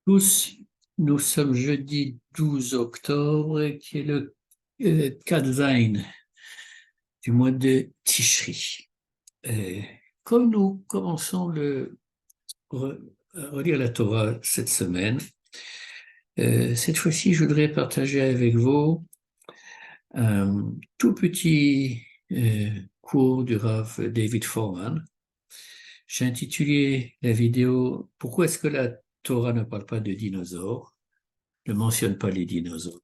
Tous, nous sommes jeudi 12 octobre, qui est le Quatrain du mois de Tishri. Euh, Comme nous commençons à relire la Torah cette semaine, cette fois-ci, je voudrais partager avec vous un tout petit cours du Rav David Foreman. J'ai intitulé la vidéo «Pourquoi est-ce que la Torah ne parle pas de dinosaures, ne mentionne pas les dinosaures?»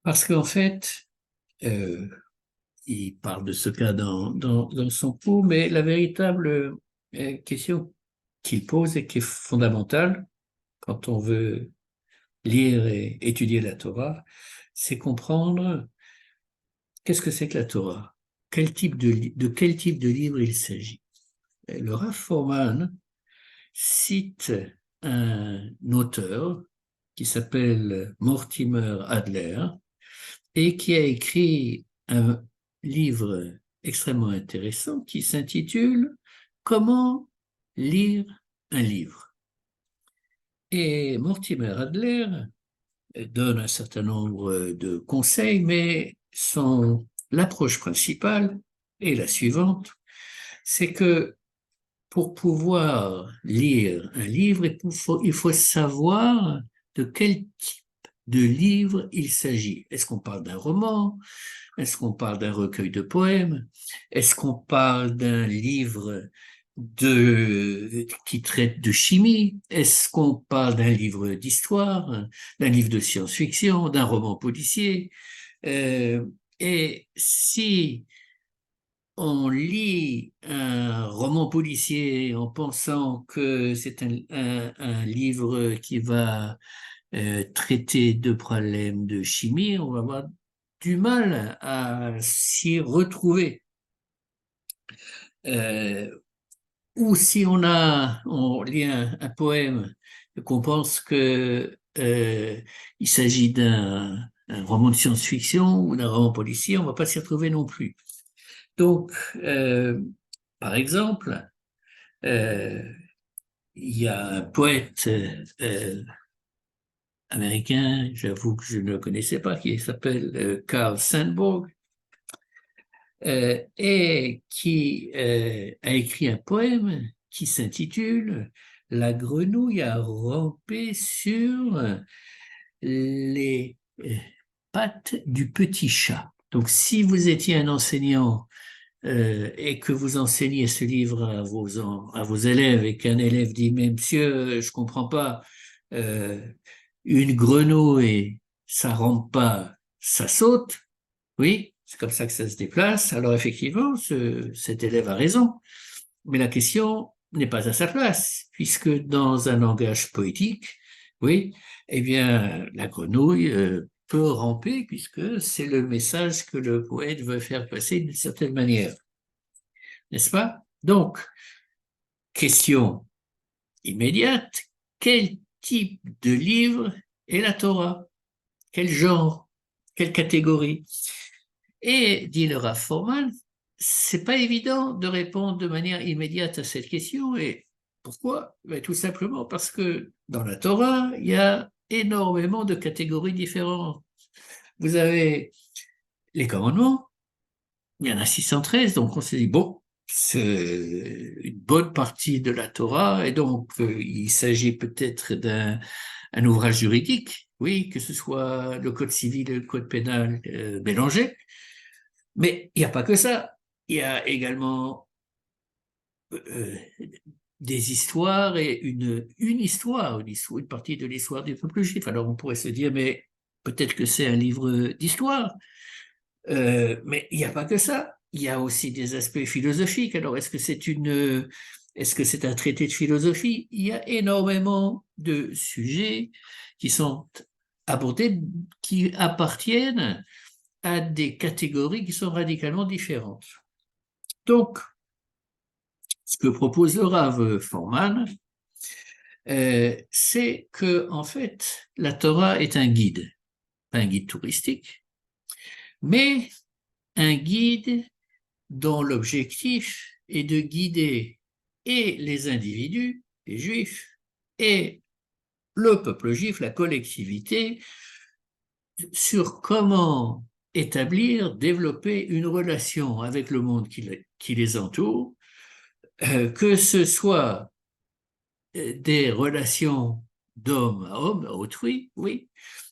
Parce qu'en fait, euh, il parle de ce cas dans son cours, mais la véritable question qu'il pose et qui est fondamentale quand on veut lire et étudier la Torah, c'est comprendre qu'est-ce que c'est que la Torah, de quel type de livre il s'agit. Et le Rav Foreman cite un auteur qui s'appelle Mortimer Adler et qui a écrit un livre extrêmement intéressant qui s'intitule «Comment lire un livre». Et Mortimer Adler donne un certain nombre de conseils, mais l'approche principale est la suivante, c'est que pour pouvoir lire un livre, il faut savoir de quel type de livre il s'agit. Est-ce qu'on parle d'un roman? Est-ce qu'on parle d'un recueil de poèmes? Est-ce qu'on parle d'un livre qui traite de chimie? Est-ce qu'on parle d'un livre d'histoire, d'un livre de science-fiction, d'un roman policier? Et si on lit un roman policier en pensant que c'est un livre qui va traiter de problèmes de chimie, on va avoir du mal à s'y retrouver. Euh, ou si on lit un poème et qu'on pense que il s'agit d'un roman de science-fiction ou d'un roman policier, on ne va pas s'y retrouver non plus. Donc, par exemple, euh, il y a un poète américain, j'avoue que je ne le connaissais pas, qui s'appelle Carl Sandburg, et qui a écrit un poème qui s'intitule «La grenouille a rampé sur les pattes du petit chat». Donc, si vous étiez un enseignant et que vous enseignez ce livre à vos élèves et qu'un élève dit «Mais monsieur, je comprends pas, euh, une grenouille, ça rampe pas, ça saute». Oui, c'est comme ça que ça se déplace. Alors effectivement, cet élève a raison, mais la question n'est pas à sa place, puisque dans un langage poétique, oui, eh bien, la grenouille peut ramper, puisque c'est le message que le poète veut faire passer d'une certaine manière, n'est-ce pas? Donc, question immédiate, quel type de livre est la Torah? Quel genre? Quelle catégorie? Et, dit le Rav Foreman, c'est pas évident de répondre de manière immédiate à cette question. Et pourquoi? Ben, tout simplement parce que dans la Torah, il y a énormément de catégories différentes. Vous avez les commandements, il y en a 613, donc on s'est dit, bon, c'est une bonne partie de la Torah, et donc il s'agit peut-être un ouvrage juridique, oui, que ce soit le code civil et le code pénal mélangés. Mais il n'y a pas que ça. Il y a également euh, des histoires et une partie de l'histoire du peuple juif. Alors on pourrait se dire, mais peut-être que c'est un livre d'histoire. Mais il n'y a pas que ça. Il y a aussi des aspects philosophiques. Alors est-ce que c'est un traité de philosophie? Il y a énormément de sujets qui sont abordés, qui appartiennent à des catégories qui sont radicalement différentes. Donc, ce que propose le Rav Forman, c'est que, en fait, la Torah est un guide, pas un guide touristique, mais un guide dont l'objectif est de guider et les individus, les juifs, et le peuple juif, la collectivité, sur comment établir, développer une relation avec le monde qui les entoure, que ce soit des relations d'homme à homme, à autrui, oui,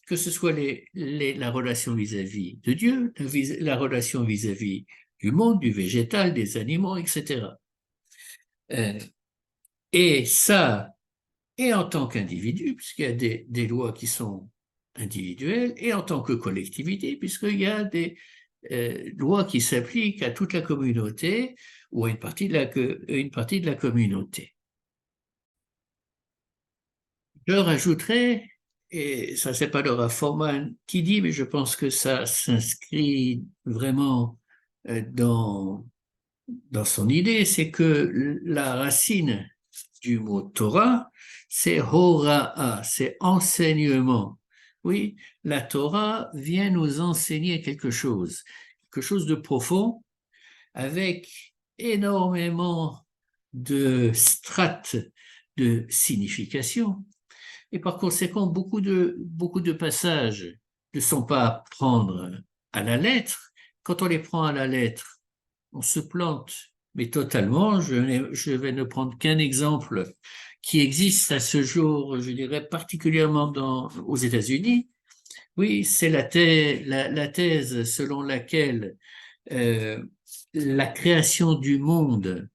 que ce soit la relation vis-à-vis de Dieu, la relation vis-à-vis du monde, du végétal, des animaux, etc. Euh, et ça, et en tant qu'individu, puisqu'il y a des lois qui sont individuelles, et en tant que collectivité, puisqu'il y a des lois qui s'appliquent à toute la communauté ou à une partie de la communauté. Je rajouterais, et ça c'est pas Laura Forman qui dit, mais je pense que ça s'inscrit vraiment dans son idée, c'est que la racine du mot Torah, c'est hora'a, c'est enseignement. Oui, la Torah vient nous enseigner quelque chose de profond, avec énormément de strates de signification. Et par conséquent, beaucoup de passages ne sont pas à prendre à la lettre. Quand on les prend à la lettre, on se plante, mais totalement. Je vais ne prendre qu'un exemple qui existe à ce jour, je dirais particulièrement aux États-Unis. Oui, c'est la thèse selon laquelle euh, la création du monde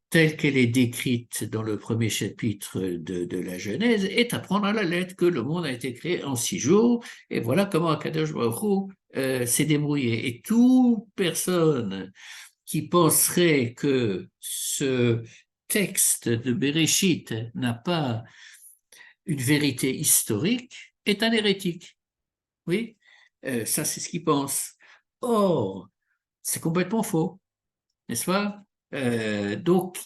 telle qu'elle est décrite dans le premier chapitre de la Genèse est à prendre à la lettre, que le monde a été créé en 6 jours, et voilà comment Akadosh Baruch Hu, s'est débrouillé. Et toute personne qui penserait que ce texte de Bereshit n'a pas une vérité historique est un hérétique. Oui, ça c'est ce qu'il pense. Or, c'est complètement faux, n'est-ce pas? Donc,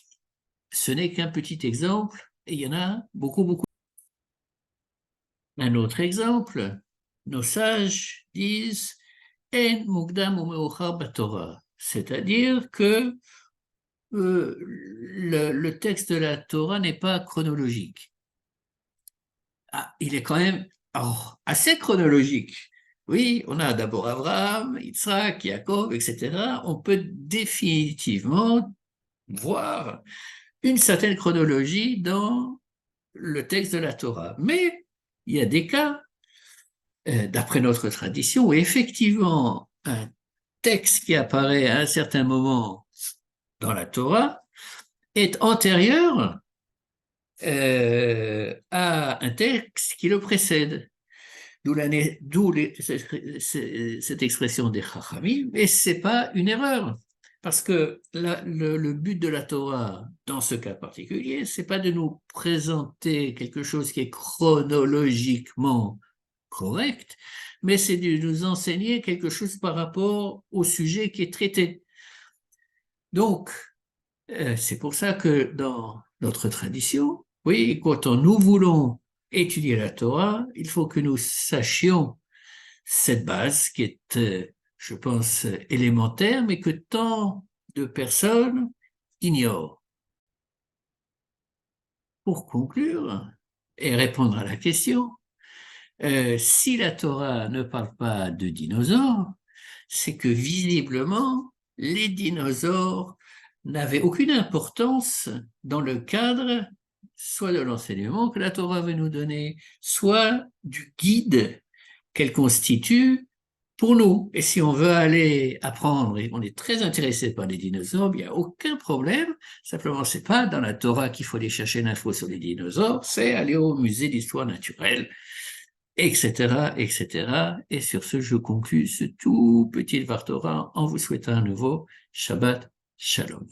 ce n'est qu'un petit exemple, et il y en a beaucoup, beaucoup. Un autre exemple, nos sages disent En mukdam u'meuchar b'Torah, c'est-à-dire que le texte de la Torah n'est pas chronologique. Ah, il est quand même assez chronologique. Oui, on a d'abord Abraham, Yitzhak, Yaakov, etc. On peut définitivement voir une certaine chronologie dans le texte de la Torah. Mais il y a des cas, d'après notre tradition, où effectivement un texte qui apparaît à un certain moment dans la Torah est antérieur à un texte qui le précède. D'où cette expression des Chachamim, et c'est pas une erreur. Parce que le but de la Torah, dans ce cas particulier, c'est pas de nous présenter quelque chose qui est chronologiquement correct, mais c'est de nous enseigner quelque chose par rapport au sujet qui est traité. Donc, c'est pour ça que dans notre tradition, oui, quand nous voulons étudier la Torah, il faut que nous sachions cette base qui est, je pense, élémentaire, mais que tant de personnes ignorent. Pour conclure et répondre à la question, si la Torah ne parle pas de dinosaures, c'est que visiblement, les dinosaures n'avaient aucune importance dans le cadre soit de l'enseignement que la Torah veut nous donner, soit du guide qu'elle constitue pour nous. Et si on veut aller apprendre, et on est très intéressé par les dinosaures, il n'y a aucun problème. Simplement, c'est pas dans la Torah qu'il faut aller chercher l'info sur les dinosaures, c'est aller au musée d'histoire naturelle, etc., etc. Et sur ce, je conclus ce tout petit Dvar Torah en vous souhaitant un nouveau Shabbat Shalom.